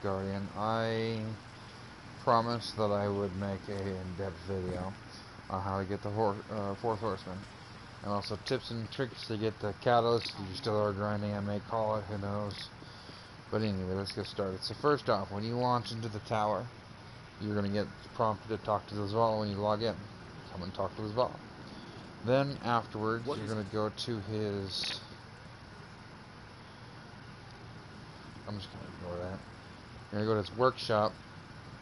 Guardian. I promised that I would make a in-depth video on how to get the fourth Horseman, and also tips and tricks to get the catalyst. If you still are grinding, I may call it, who knows. But anyway, let's get started. So first off, when you launch into the tower, you're going to get prompted to talk to the Zvala when you log in. Come and talk to the Zvala. Then afterwards, you're going to go to his... I'm just going to ignore that. You're going to go to his workshop,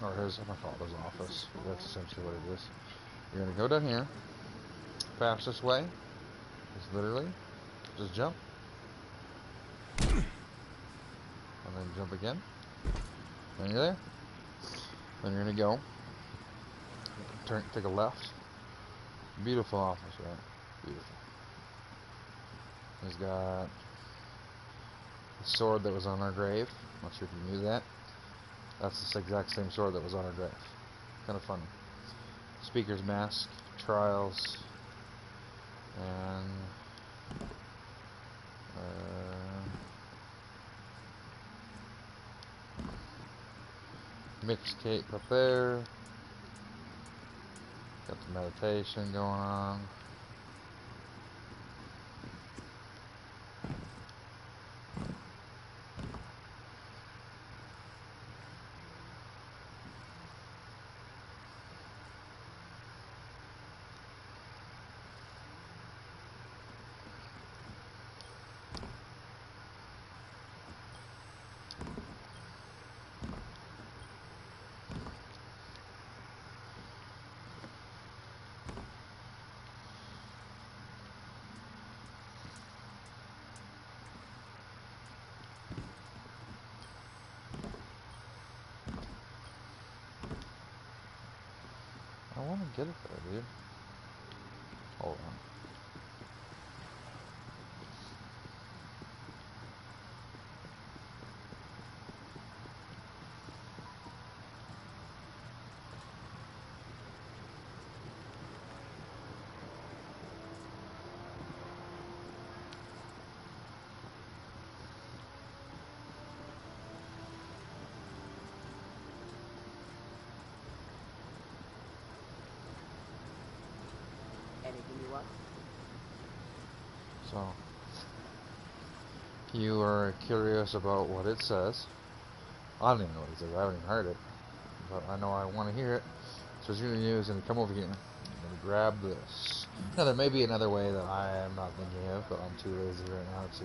or his, I'm going to call it his office. That's essentially what it is. You're going to go down here, pass this way, just literally, just jump, and then jump again, then you're there. Then you're going to go, take a left. Beautiful office, right? Beautiful. He's got a sword that was on our grave. Not sure if you knew that. That's the exact same sword that was on our grave. Kind of funny. Speaker's mask, trials, and mixtape up there. Got the meditation going on. I want to get it there, dude. Hold on. Anything you want? So, you are curious about what it says. I don't even know what it says. I haven't even heard it. But I know I want to hear it. So what you're going to do is going to come over here. You're going to grab this. Now, there may be another way that I am not thinking of, but I'm too lazy right now to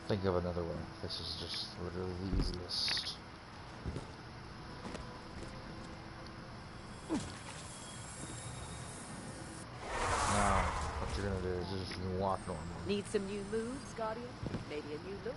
think of another way. This is just literally the easiest. Now, what you're going to do is you're just going to walk normally. Need some new moves, Guardian? Maybe a new look?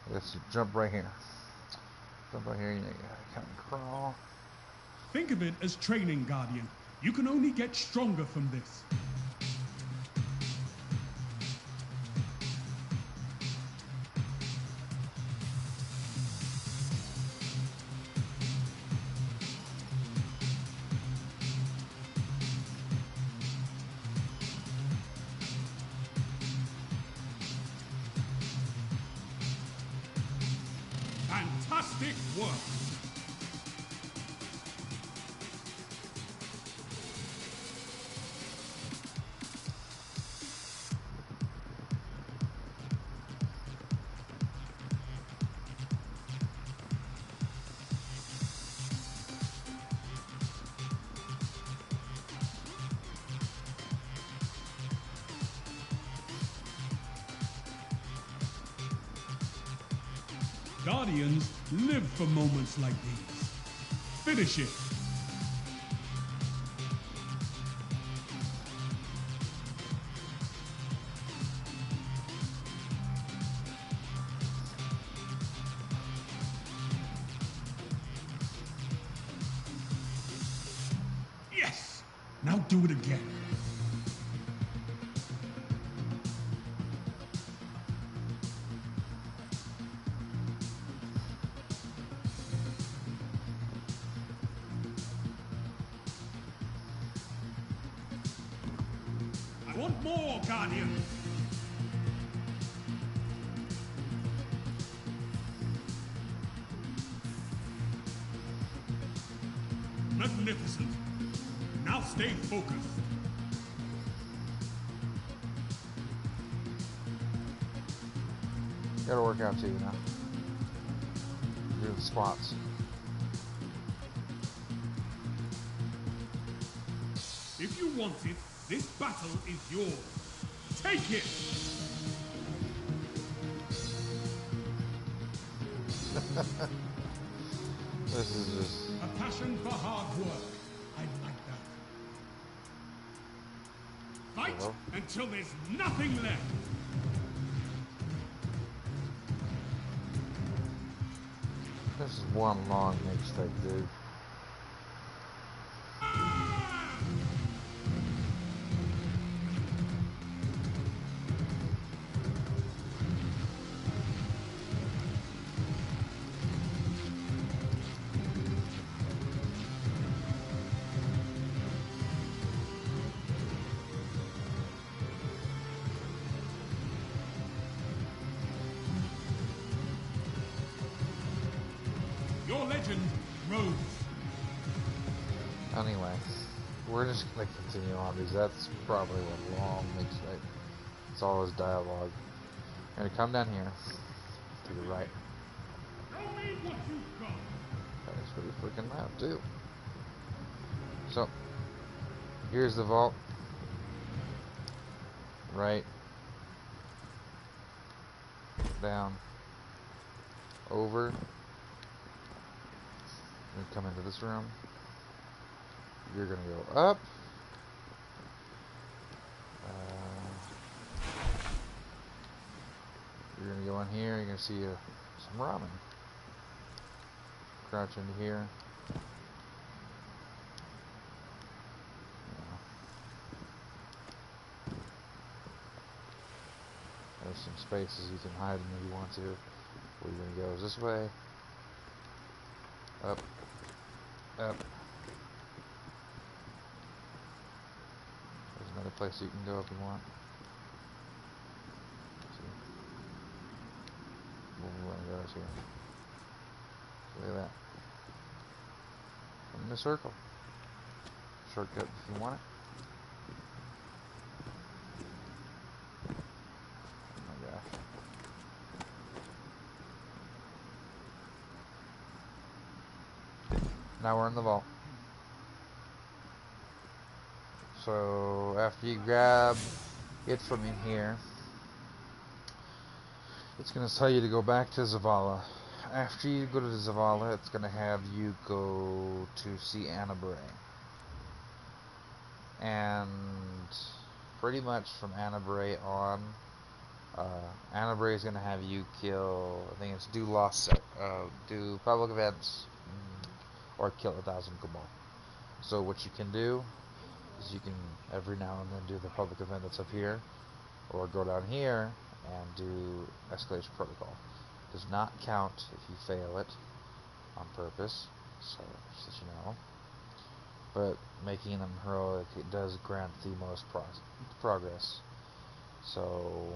Let's jump right here. Jump right here, you gotta kind of crawl. Think of it as training, Guardian. You can only get stronger from this. Fantastic work! Guardians live for moments like these. Finish it. Yes! Now do it again. I want more, Guardian! Magnificent. Now stay focused. Gotta work out too, you know. Do the squats. If you want it, this battle is yours. Take it! This is just... A passion for hard work. I like that. Fight Hello? until there's nothing left. This is one long mixtape, dude. Your legend rose. Anyway, we're just gonna continue on because that's probably a long mixtape. It's all his dialogue. We're gonna come down here to the right. Show me what you've got. That's pretty freaking loud too. So here's the vault. Right. Down. Over. We come into this room. You're gonna go up. You're gonna go in here. You're gonna see some ramen. Crouch into here. There's some spaces you can hide in if you want to. Where you're gonna go is this way. Up. Up. There's another place you can go if you want. Let's see. Where it goes here. Look at that. In the circle. Shortcut if you want it. Oh my gosh. Now we're in the vault. So after you grab it from in here, it's going to tell you to go back to Zavala. After you go to Zavala, it's going to have you go to see Anna Bray. And pretty much from Anna Bray on, Anna Bray is going to have you kill, I think it's do public events, or kill 1,000 Cabal. So what you can do is you can every now and then do the public event that's up here, or go down here and do escalation protocol. Does not count if you fail it on purpose, so just so you know. But making them heroic, it does grant the most progress. So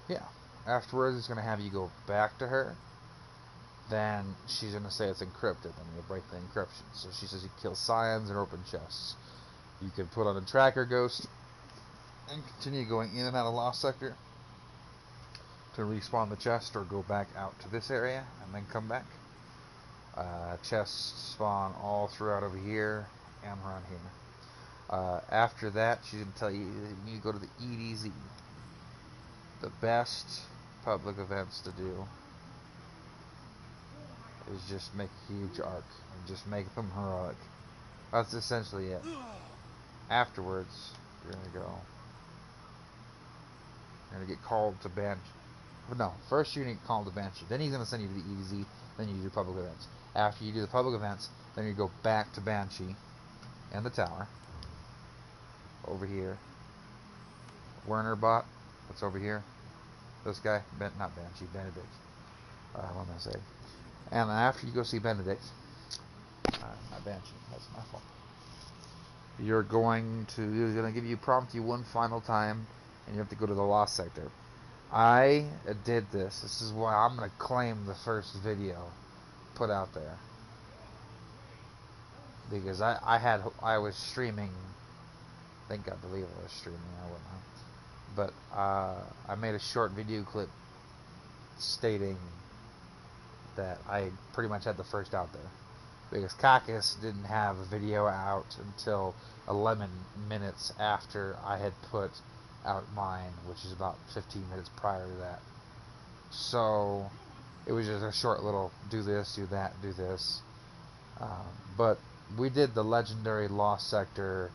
yeah, afterwards it's going to have you go back to her. Then she's going to say it's encrypted. Then you'll break the encryption. So she says you kill scions and open chests. You can put on a tracker ghost and continue going in and out of Lost Sector to respawn the chest, or go back out to this area and then come back. Chests spawn all throughout over here and around here. After that, she's going to tell you you need to go to the EDZ. The best public events to do is just make a huge arc and just make them heroic. That's essentially it. Afterwards, you're gonna get called to Banshee. No, first you're gonna get called to Banshee. Then he's gonna send you to the EZ. Then you do public events. After you do the public events, then you go back to Banshee and the tower. Over here, Werner bot. What's over here? This guy, not Banshee, Benedict. What am I saying? And after you go see Benedict, not Banshee. That's my fault. He's gonna give you prompt you one final time, and you have to go to the Lost Sector. I did this. This is why I'm gonna claim the first video put out there, because I was streaming. I believe I was streaming. I don't know, but I made a short video clip stating that I pretty much had the first out there, because Cacus didn't have a video out until 11 minutes after I had put out mine, which is about 15 minutes prior to that. So it was just a short little do this, do that, do this. But we did the legendary Lost Sector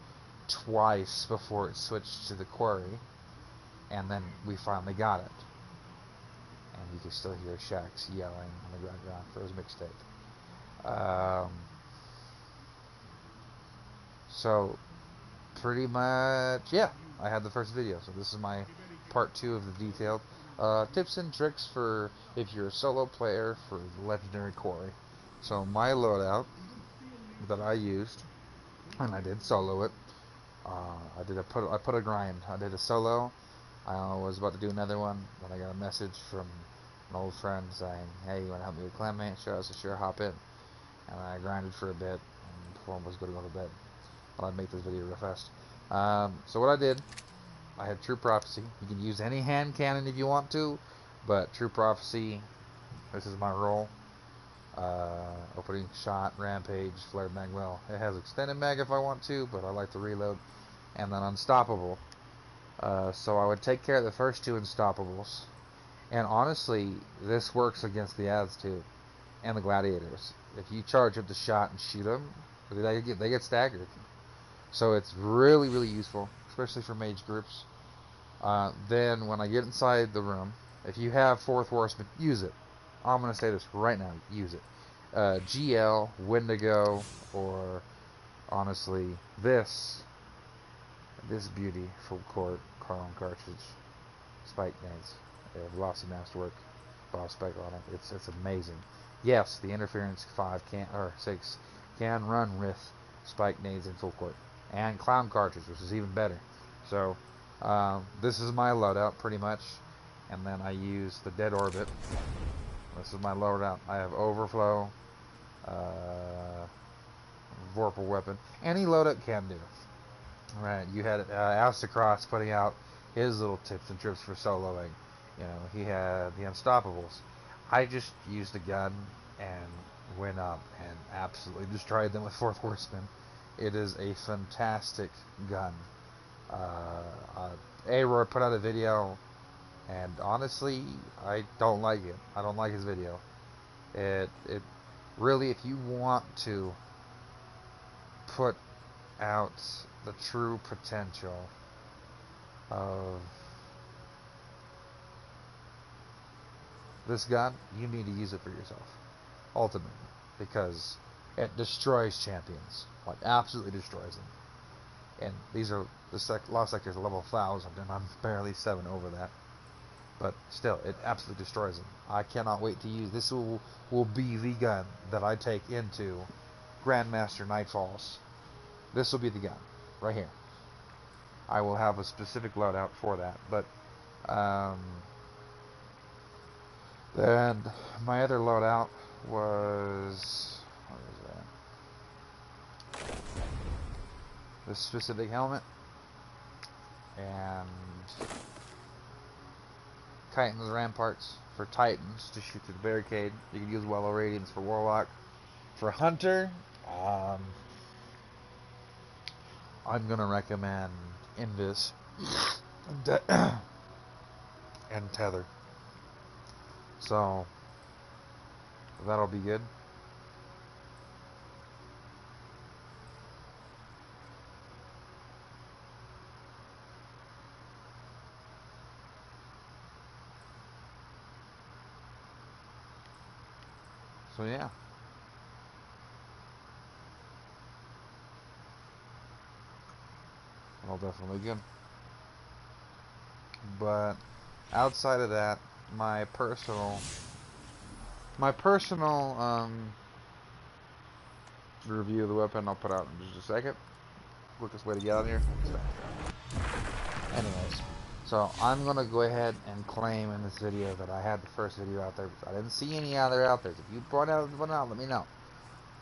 twice before it switched to the quarry, and then we finally got it. And you can still hear Shax yelling in the background for his mixtape. So pretty much, yeah, I had the first video. So this is my part 2 of the detailed tips and tricks for if you're a solo player for the legendary quarry. So my loadout that I used, and I did solo it. I put a grind. I did a solo. I was about to do another one, then I got a message from an old friend saying, "Hey, you want to help me with Clanmate show?" So sure, hop in. And I grinded for a bit, and before I was going to go to bed. But I'd make this video real fast. So what I did, I had True Prophecy. You can use any hand cannon if you want to, but True Prophecy, this is my roll. Opening shot, rampage, flared mag. Well, it has extended mag if I want to, but I like to reload. And then unstoppable. So I would take care of the first 2 unstoppables. And honestly, this works against the ads too, and the gladiators. If you charge up the shot and shoot them, they get staggered. So it's really, really useful, especially for mage groups. Then when I get inside the room, if you have 4th Horseman, use it. I'm going to say this right now, use it. GL, Wendigo, or honestly, this beauty, full court, Chrome cartridge, spike nades, velocity masterwork, boss spike on it. It's amazing. Yes, the interference 5 or 6 can run with spike nades in full court, and clown cartridge, which is even better. So this is my loadout pretty much, and then I use the dead orbit. This is my loadout. I have overflow, vorpal weapon. Any loadout can do. Right, you had Astacross putting out his little tips and trips for soloing. You know, he had the unstoppables. I just used a gun and went up and absolutely destroyed them with 4th Horseman. It is a fantastic gun. A-Roy put out a video, and honestly, I don't like it. I don't like his video. It really, if you want to put out the true potential of this gun, you need to use it for yourself, ultimately, because it destroys champions, like absolutely destroys them. And these are Lost Sector's level 1000, and I'm barely 7 over that. But still, it absolutely destroys them. I cannot wait to use this. Will be the gun that I take into Grandmaster Nightfalls. This will be the gun right here. I will have a specific loadout for that. But then my other loadout was, what was that? This specific helmet and Titan's Ramparts for Titans to shoot through the barricade. You can use Wellow Radiance for Warlock. For Hunter, I'm gonna recommend Invis and Tether. So that'll be good. So yeah. Well, definitely good. But outside of that, my personal review of the weapon I'll put out in just a second. Quickest way to get out of here. Anyways, so I'm gonna go ahead and claim in this video that I had the first video out there. I didn't see any other out there. If you brought out one out, let me know.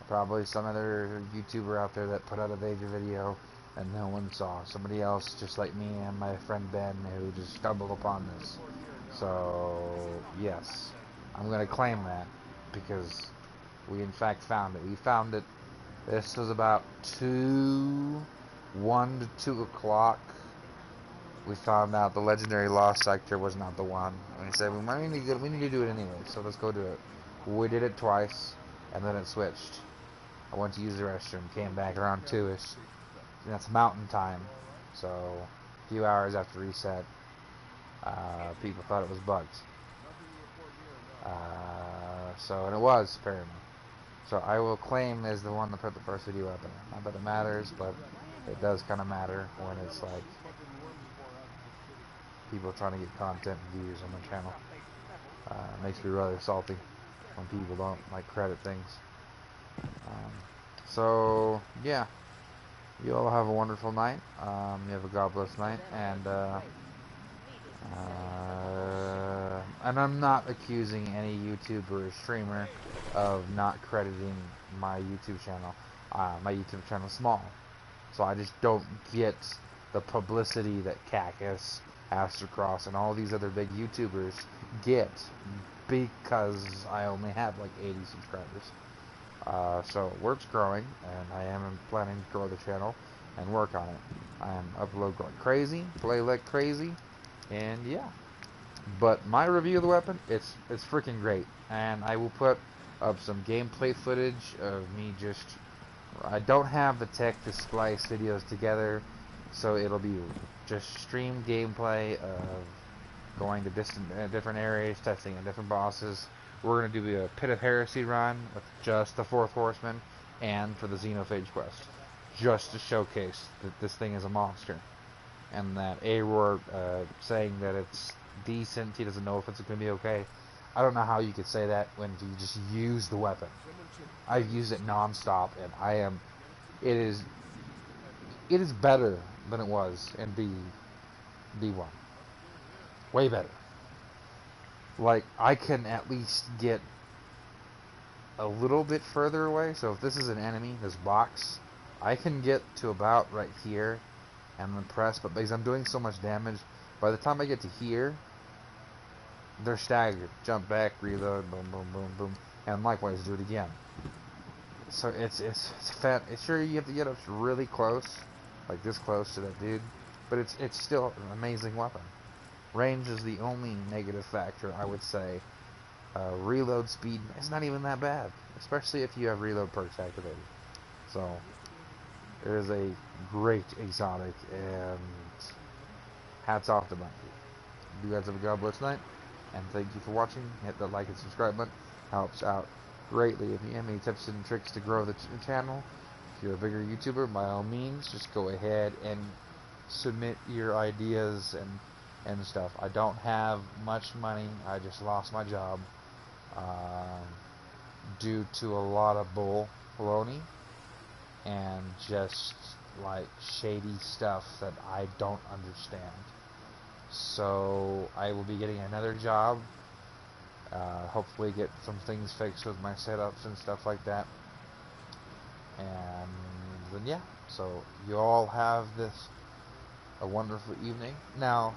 Probably some other YouTuber out there that put out a major video and no one saw. Somebody else just like me and my friend Ben who just stumbled upon this. So yes, I'm gonna claim that because we in fact found it. We found it. This was about 1 to 2 o'clock. We found out the legendary lost sector was not the one. And we said we need to do it anyway, so let's go do it. We did it twice, and then it switched. I went to use the restroom, came back around 2ish. And that's mountain time, so a few hours after reset, people thought it was bugged. And it was apparently. So I will claim as the one that put the first video up there. Not that it matters, but it does kind of matter when it's like people trying to get content and views on the channel. Makes me rather salty when people don't like credit things. So yeah, you all have a wonderful night. You have a God bless night, and I'm not accusing any YouTuber or streamer of not crediting my YouTube channel. My YouTube channel is small, so I just don't get the publicity that Cactus, Astrocross, and all these other big YouTubers get because I only have like 80 subscribers. So work's growing, and I am planning to grow the channel and work on it. I am upload like crazy, play like crazy, and yeah. But my review of the weapon, it's freaking great, and I will put up some gameplay footage of me just. I don't have the tech to splice videos together, so it'll be just stream gameplay of going to different areas, testing on different bosses. We're going to do a Pit of Heresy run with just the 4th Horseman and for the Xenophage quest, just to showcase that this thing is a monster. And that Auror saying that it's decent, he doesn't know if it's going to be okay. I don't know how you could say that when you just use the weapon. I've used it non-stop, and it is better than it was in B1. Way better. Like, I can at least get a little bit further away. So if this is an enemy, this box, I can get to about right here and then press. But because I'm doing so much damage, by the time I get to here, they're staggered. Jump back, reload, boom, boom, boom, boom, and likewise do it again. So it's sure you have to get up really close, like this close to that dude, but it's still an amazing weapon. Range is the only negative factor, I would say. Reload speed is not even that bad, especially if you have reload perks activated. So it is a great exotic, and hats off to Bungie. You guys have a God bless night, and thank you for watching. Hit the like and subscribe button, helps out greatly. If you have any tips and tricks to grow the channel, if you're a bigger YouTuber, by all means, just go ahead and submit your ideas and stuff. I don't have much money. I just lost my job due to a lot of baloney and just like shady stuff that I don't understand. So I will be getting another job. Hopefully get some things fixed with my setups and stuff like that. And then yeah, so you all have a wonderful evening. Now,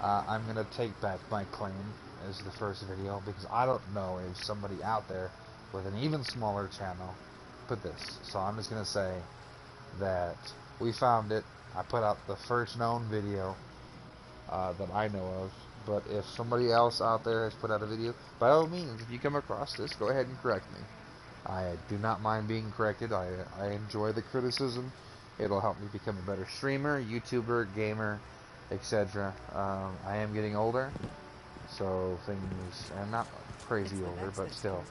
I'm going to take back my claim as the first video, because I don't know if somebody out there with an even smaller channel put this. So I'm just going to say that we found it. I put out the first known video that I know of, But if somebody else out there has put out a video, by all means, if you come across this, go ahead and correct me. I do not mind being corrected. I enjoy the criticism. It'll help me become a better streamer, YouTuber, gamer, etc. I am getting older, so things, and not crazy older, but still,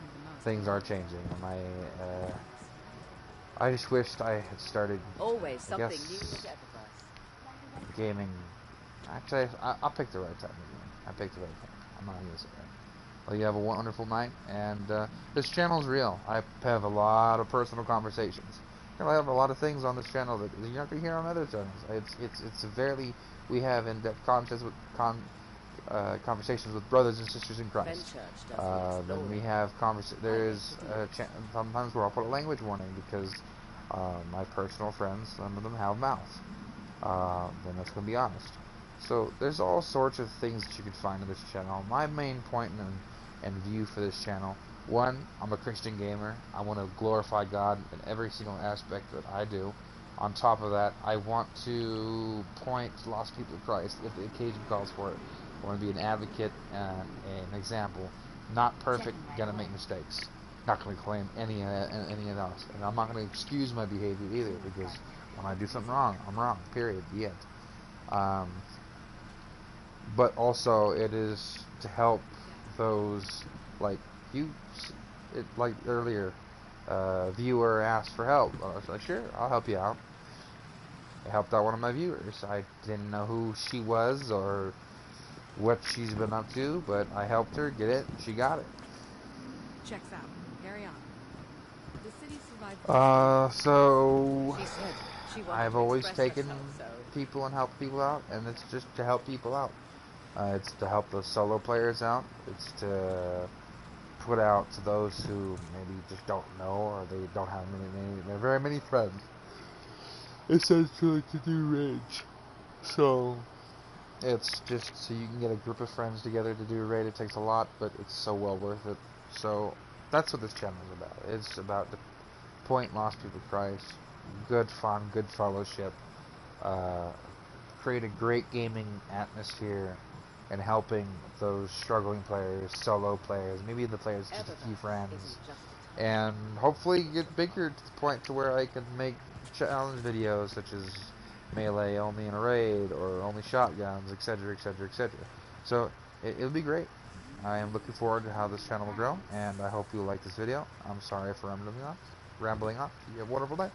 things are changing. And I just wished I had started, Always I something guess, new with Eververse. gaming. Actually, I'll pick the right time. I picked the right time. I'm not going to say that. Well, you have a wonderful night, and this channel's real. I have a lot of personal conversations. I have a lot of things on this channel that you're not going to hear on other channels. It's very, we have in-depth conversations with brothers and sisters in Christ. Then we have there's sometimes where I'll put a language warning because my personal friends, some of them have mouths. Then that's going to be honest. So there's all sorts of things that you can find on this channel. My main point and view for this channel: one, I'm a Christian gamer. I want to glorify God in every single aspect that I do. On top of that, I want to point lost people to Christ if the occasion calls for it. I want to be an advocate and an example. Not perfect, gonna make mistakes. Not gonna claim any of else, and I'm not gonna excuse my behavior either, because when I do something wrong, I'm wrong. Period. The end. But also, it is to help those like you. Like earlier, viewer asked for help. I was like, sure, I'll help you out. I helped out one of my viewers. I didn't know who she was or what she's been up to, but I helped her get it. She got it. Checks out. Carry on. The city survived. So She said she wanted I've to always express taken herself, so people and helped people out, and it's just to help people out. It's to help those solo players out. It's to put out to those who maybe just don't know, or they don't have very many friends. Essentially to do raids. So it's just so you can get a group of friends together to do a raid. It takes a lot, but it's so well worth it. So that's what this channel is about. It's about the point lost people to Christ, good fun, good fellowship, create a great gaming atmosphere, and helping those struggling players, solo players, maybe the players just a few friends, and hopefully get bigger to the point to where I can make challenge videos such as melee only in a raid or only shotguns, etc., etc., etc. So it'll be great. I am looking forward to how this channel will grow, and I hope you like this video. I'm sorry for rambling on. You have a wonderful day.